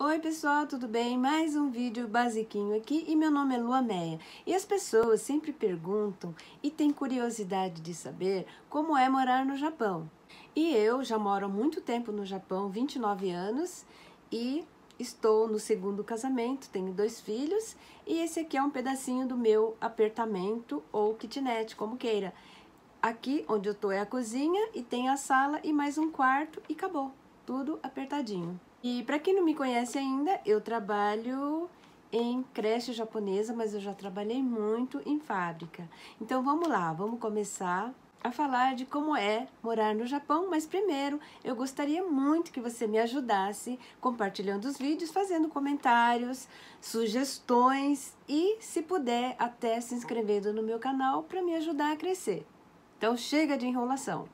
Oi pessoal, tudo bem? Mais um vídeo basiquinho aqui e meu nome é Lua Meia. E as pessoas sempre perguntam e têm curiosidade de saber como é morar no Japão. E eu já moro há muito tempo no Japão, 29 anos, e estou no segundo casamento, tenho 2 filhos e esse aqui é um pedacinho do meu apartamento ou kitnet, como queira. Aqui onde eu tô é a cozinha e tem a sala e mais um quarto e acabou, tudo apertadinho. E para quem não me conhece ainda, eu trabalho em creche japonesa, mas eu já trabalhei muito em fábrica. Então vamos lá, vamos começar a falar de como é morar no Japão, mas primeiro eu gostaria muito que você me ajudasse compartilhando os vídeos, fazendo comentários, sugestões e, se puder, até se inscrevendo no meu canal para me ajudar a crescer. Então chega de enrolação.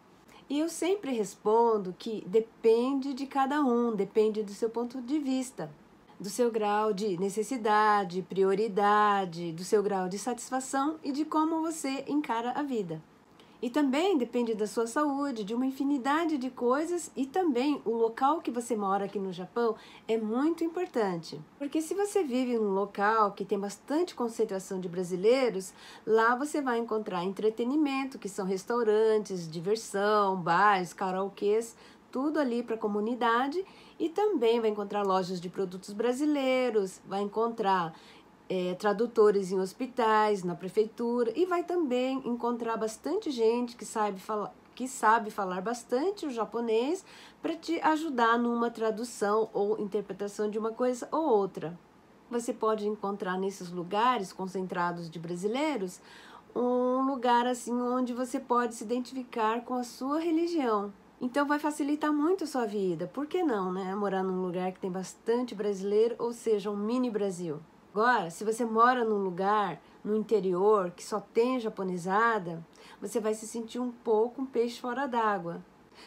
E eu sempre respondo que depende de cada um, depende do seu ponto de vista, do seu grau de necessidade, prioridade, do seu grau de satisfação e de como você encara a vida. E também depende da sua saúde, de uma infinidade de coisas, e também o local que você mora aqui no Japão é muito importante. Porque se você vive num local que tem bastante concentração de brasileiros, lá você vai encontrar entretenimento, que são restaurantes, diversão, bares, karaokês, tudo ali para a comunidade, e também vai encontrar lojas de produtos brasileiros, vai encontrar tradutores em hospitais, na prefeitura, e vai também encontrar bastante gente que sabe falar bastante o japonês para te ajudar numa tradução ou interpretação de uma coisa ou outra. Você pode encontrar nesses lugares concentrados de brasileiros um lugar assim onde você pode se identificar com a sua religião. Então vai facilitar muito a sua vida. Por que não, né? Morar num lugar que tem bastante brasileiro, ou seja, um mini Brasil. Agora, se você mora num lugar no interior que só tem japonesada, você vai se sentir um pouco um peixe fora d'água.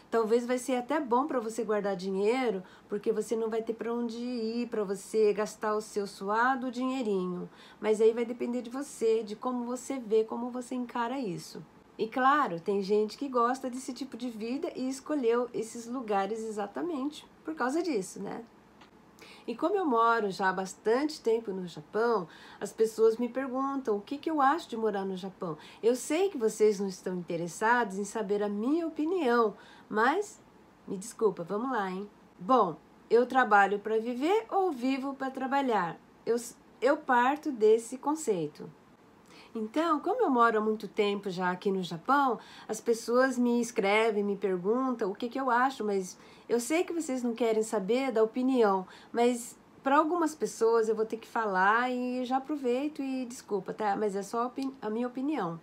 Talvez vai ser até bom para você guardar dinheiro, porque você não vai ter para onde ir, para você gastar o seu suado dinheirinho. Mas aí vai depender de você, de como você vê, como você encara isso. E claro, tem gente que gosta desse tipo de vida e escolheu esses lugares exatamente por causa disso, né? E como eu moro já há bastante tempo no Japão, as pessoas me perguntam o que eu acho de morar no Japão. Eu sei que vocês não estão interessados em saber a minha opinião, mas me desculpa, vamos lá, hein? Bom, eu trabalho para viver ou vivo para trabalhar? Eu parto desse conceito. Então, como eu moro há muito tempo já aqui no Japão, as pessoas me escrevem, me perguntam o que eu acho, mas eu sei que vocês não querem saber da opinião, mas para algumas pessoas eu vou ter que falar e já aproveito e desculpa, tá? Mas é só a minha opinião.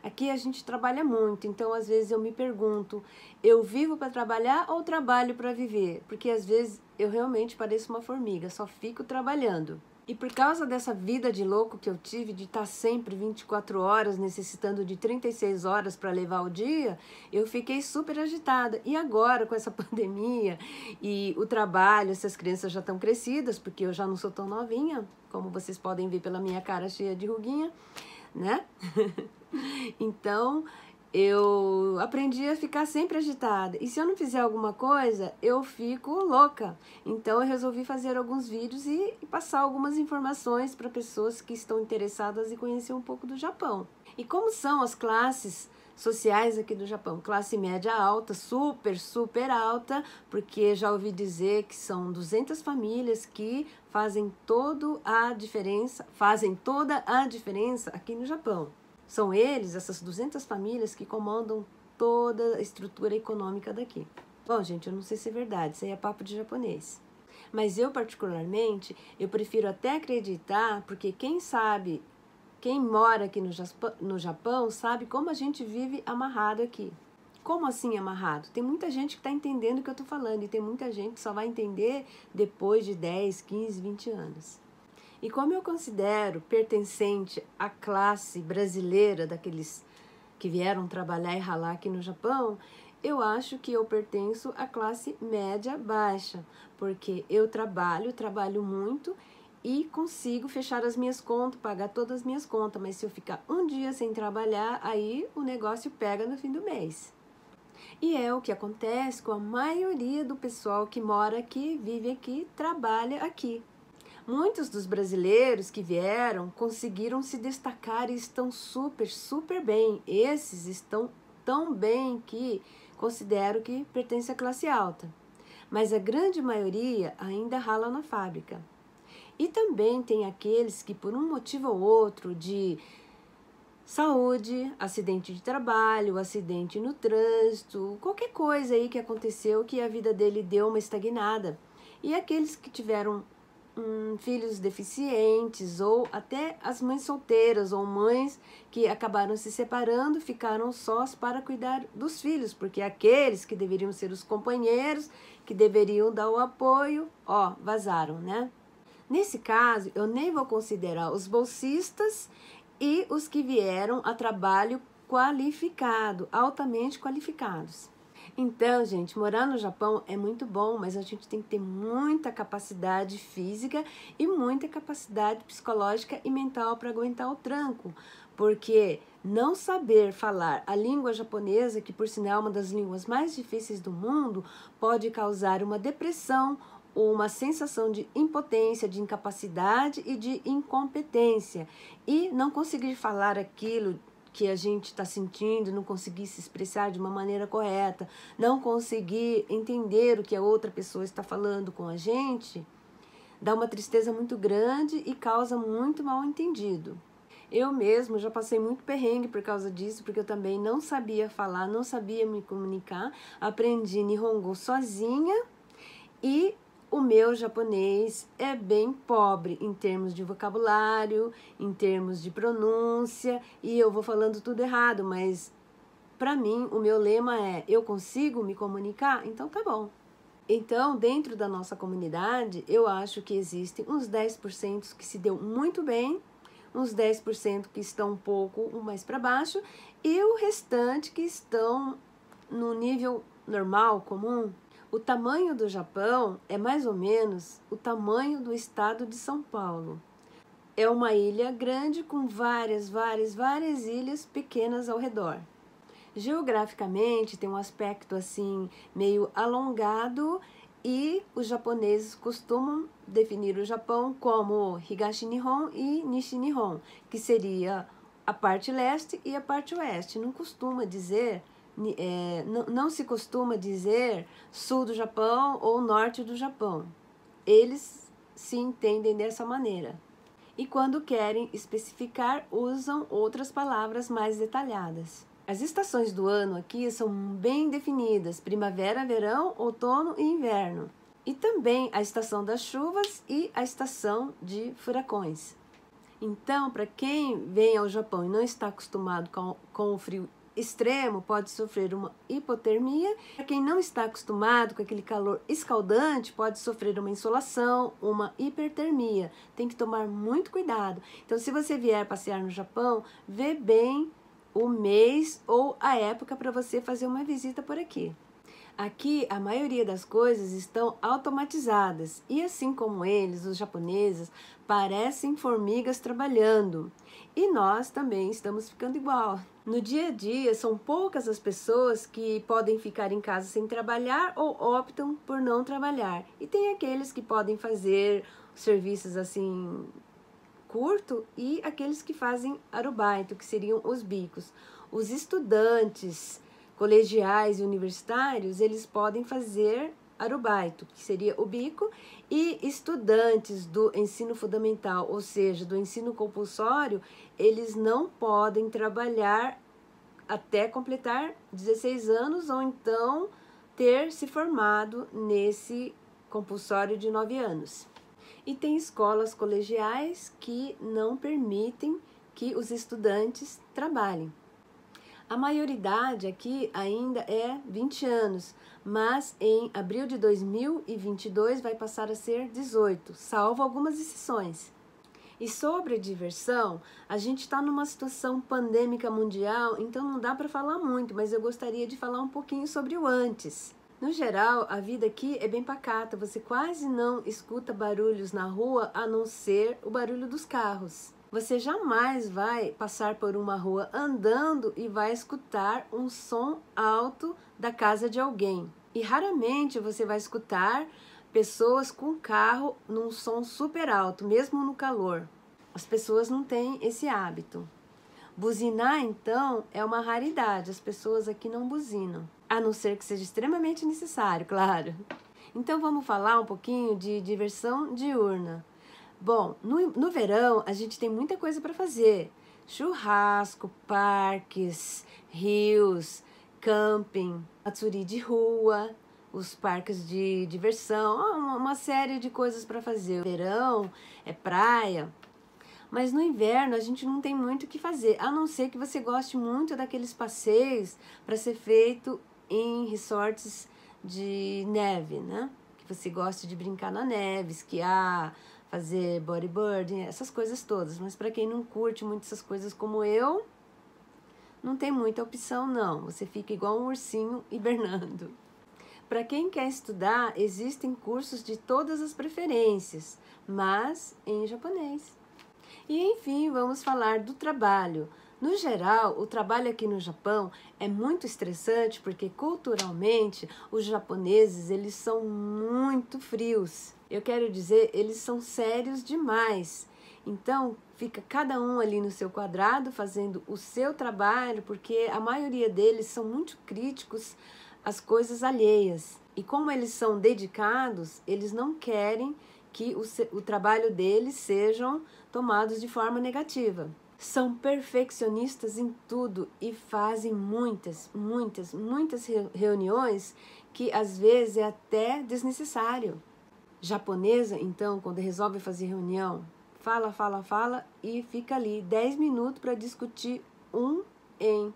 Aqui a gente trabalha muito, então às vezes eu me pergunto, eu vivo para trabalhar ou trabalho para viver? Porque às vezes eu realmente pareço uma formiga, só fico trabalhando. E por causa dessa vida de louco que eu tive, de estar sempre 24 horas, necessitando de 36 horas para levar o dia, eu fiquei super agitada. E agora, com essa pandemia e o trabalho, essas crianças já estão crescidas, porque eu já não sou tão novinha, como vocês podem ver pela minha cara cheia de ruguinha, né? Então, eu aprendi a ficar sempre agitada. E se eu não fizer alguma coisa, eu fico louca. Então eu resolvi fazer alguns vídeos e passar algumas informações para pessoas que estão interessadas em conhecer um pouco do Japão. E como são as classes sociais aqui do Japão? Classe média alta, super alta, porque já ouvi dizer que são 200 famílias que fazem toda a diferença aqui no Japão. São eles, essas 200 famílias, que comandam toda a estrutura econômica daqui. Bom, gente, eu não sei se é verdade, isso aí é papo de japonês. Mas eu, particularmente, eu prefiro até acreditar, porque quem sabe, quem mora aqui no Japão, sabe como a gente vive amarrado aqui. Como assim amarrado? Tem muita gente que está entendendo o que eu estou falando, e tem muita gente que só vai entender depois de 10, 15, 20 anos. E como eu considero pertencente à classe brasileira, daqueles que vieram trabalhar e ralar aqui no Japão, eu acho que eu pertenço à classe média baixa, porque eu trabalho muito e consigo fechar as minhas contas, pagar todas as minhas contas, mas se eu ficar um dia sem trabalhar, aí o negócio pega no fim do mês. E é o que acontece com a maioria do pessoal que mora aqui, vive aqui, trabalha aqui. Muitos dos brasileiros que vieram conseguiram se destacar e estão super bem. Esses estão tão bem que considero que pertence à classe alta. Mas a grande maioria ainda rala na fábrica. E também tem aqueles que, por um motivo ou outro de saúde, acidente de trabalho, acidente no trânsito, qualquer coisa aí que aconteceu que a vida dele deu uma estagnada. E aqueles que tiveram filhos deficientes ou até as mães solteiras ou mães que acabaram se separando, ficaram sós para cuidar dos filhos, porque aqueles que deveriam ser os companheiros, que deveriam dar o apoio, vazaram, né? Nesse caso, eu nem vou considerar os bolsistas e os que vieram a trabalho qualificado, altamente qualificados. Então, gente, morar no Japão é muito bom, mas a gente tem que ter muita capacidade física e muita capacidade psicológica e mental para aguentar o tranco, porque não saber falar a língua japonesa, que por sinal é uma das línguas mais difíceis do mundo, pode causar uma depressão, uma sensação de impotência, de incapacidade e de incompetência. E não conseguir falar aquilo que a gente está sentindo, não conseguir se expressar de uma maneira correta, não conseguir entender o que a outra pessoa está falando com a gente, dá uma tristeza muito grande e causa muito mal entendido. Eu mesmo já passei muito perrengue por causa disso, porque eu também não sabia falar, não sabia me comunicar, aprendi Nihongo sozinha e o meu japonês é bem pobre em termos de vocabulário, em termos de pronúncia, e eu vou falando tudo errado, mas para mim o meu lema é: eu consigo me comunicar? Então tá bom. Então, dentro da nossa comunidade, eu acho que existem uns 10% que se deu muito bem, uns 10% que estão um pouco mais para baixo, e o restante que estão no nível normal, comum. O tamanho do Japão é mais ou menos o tamanho do estado de São Paulo. É uma ilha grande com várias ilhas pequenas ao redor. Geograficamente tem um aspecto assim meio alongado e os japoneses costumam definir o Japão como Higashi Nihon e Nishi Nihon, que seria a parte leste e a parte oeste. Não se costuma dizer sul do Japão ou norte do Japão. Eles se entendem dessa maneira. E quando querem especificar, usam outras palavras mais detalhadas. As estações do ano aqui são bem definidas: primavera, verão, outono e inverno. E também a estação das chuvas e a estação de furacões. Então, para quem vem ao Japão e não está acostumado com o frio extremo, pode sofrer uma hipotermia. Para quem não está acostumado com aquele calor escaldante, pode sofrer uma insolação, uma hipertermia. Tem que tomar muito cuidado. Então, se você vier passear no Japão, vê bem o mês ou a época para você fazer uma visita por aqui. Aqui, a maioria das coisas estão automatizadas e, assim como eles, os japoneses, parecem formigas trabalhando. E nós também estamos ficando igual. No dia a dia, são poucas as pessoas que podem ficar em casa sem trabalhar ou optam por não trabalhar. E tem aqueles que podem fazer serviços assim curto e aqueles que fazem arubaito, que seriam os bicos. Os estudantes colegiais e universitários, eles podem fazer arubaito, que seria o bico, e estudantes do ensino fundamental, ou seja, do ensino compulsório, eles não podem trabalhar até completar 16 anos ou então ter se formado nesse compulsório de 9 anos. E tem escolas colegiais que não permitem que os estudantes trabalhem. A maioridade aqui ainda é 20 anos, mas em abril de 2022 vai passar a ser 18, salvo algumas exceções. E sobre a diversão, a gente está numa situação pandêmica mundial, então não dá para falar muito, mas eu gostaria de falar um pouquinho sobre o antes. No geral, a vida aqui é bem pacata, você quase não escuta barulhos na rua, a não ser o barulho dos carros. Você jamais vai passar por uma rua andando e vai escutar um som alto da casa de alguém. E raramente você vai escutar pessoas com carro num som super alto, mesmo no calor. As pessoas não têm esse hábito. Buzinar, então, é uma raridade. As pessoas aqui não buzinam, a não ser que seja extremamente necessário, claro. Então vamos falar um pouquinho de diversão diurna. Bom, no verão a gente tem muita coisa para fazer. Churrasco, parques, rios, camping, matsuri de rua, os parques de diversão, uma série de coisas para fazer. O verão é praia, mas no inverno a gente não tem muito o que fazer, a não ser que você goste muito daqueles passeios para ser feito em resorts de neve, né? Que você goste de brincar na neve, esquiar, fazer bodyboarding, essas coisas todas. Mas para quem não curte muito essas coisas como eu, não tem muita opção não. Você fica igual um ursinho hibernando. Para quem quer estudar, existem cursos de todas as preferências, mas em japonês. E enfim, vamos falar do trabalho. No geral, o trabalho aqui no Japão é muito estressante porque culturalmente os japoneses eles são muito frios. Eu quero dizer, eles são sérios demais. Então, fica cada um ali no seu quadrado fazendo o seu trabalho, porque a maioria deles são muito críticos às coisas alheias. E como eles são dedicados, eles não querem que o trabalho deles sejam tomados de forma negativa. São perfeccionistas em tudo e fazem muitas reuniões que às vezes é até desnecessário. Japonesa, então, quando resolve fazer reunião, fala e fica ali 10 minutos para discutir em.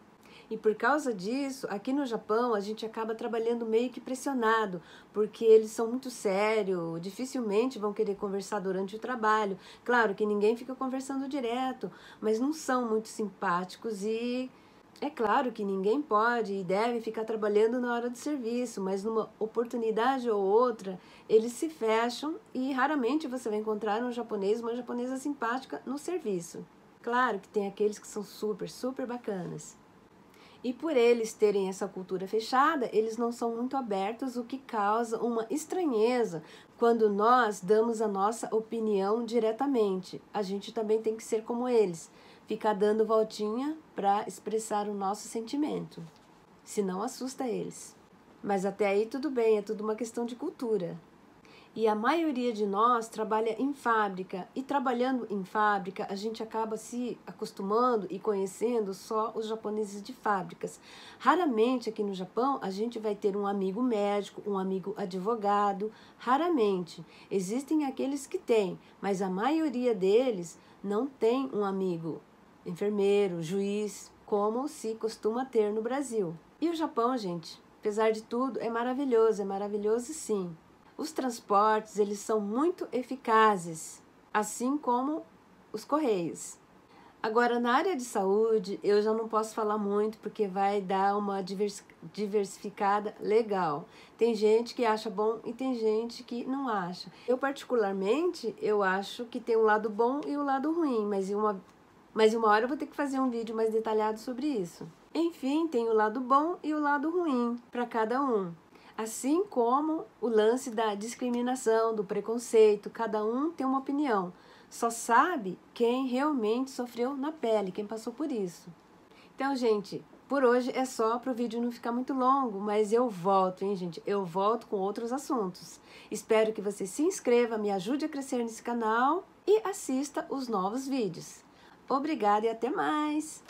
E por causa disso, aqui no Japão, a gente acaba trabalhando meio que pressionado, porque eles são muito sérios, dificilmente vão querer conversar durante o trabalho. Claro que ninguém fica conversando direto, mas não são muito simpáticos e é claro que ninguém pode e deve ficar trabalhando na hora do serviço, mas numa oportunidade ou outra, eles se fecham e raramente você vai encontrar um japonês, uma japonesa simpática no serviço. Claro que tem aqueles que são super bacanas. E por eles terem essa cultura fechada, eles não são muito abertos, o que causa uma estranheza quando nós damos a nossa opinião diretamente. A gente também tem que ser como eles, ficar dando voltinha para expressar o nosso sentimento, senão assusta eles. Mas até aí tudo bem, é tudo uma questão de cultura. E a maioria de nós trabalha em fábrica, e trabalhando em fábrica, a gente acaba se acostumando e conhecendo só os japoneses de fábricas. Raramente aqui no Japão a gente vai ter um amigo médico, um amigo advogado, raramente. Existem aqueles que têm, mas a maioria deles não tem um amigo enfermeiro, juiz, como se costuma ter no Brasil. E o Japão, gente, apesar de tudo, é maravilhoso sim. Os transportes, eles são muito eficazes, assim como os correios. Agora, na área de saúde, eu já não posso falar muito, porque vai dar uma diversificada legal. Tem gente que acha bom e tem gente que não acha. Eu, particularmente, eu acho que tem um lado bom e um lado ruim, mas uma hora eu vou ter que fazer um vídeo mais detalhado sobre isso. Enfim, tem o lado bom e o lado ruim para cada um. Assim como o lance da discriminação, do preconceito, cada um tem uma opinião. Só sabe quem realmente sofreu na pele, quem passou por isso. Então, gente, por hoje é só para o vídeo não ficar muito longo, mas eu volto, hein, gente? Eu volto com outros assuntos. Espero que você se inscreva, me ajude a crescer nesse canal e assista os novos vídeos. Obrigada e até mais!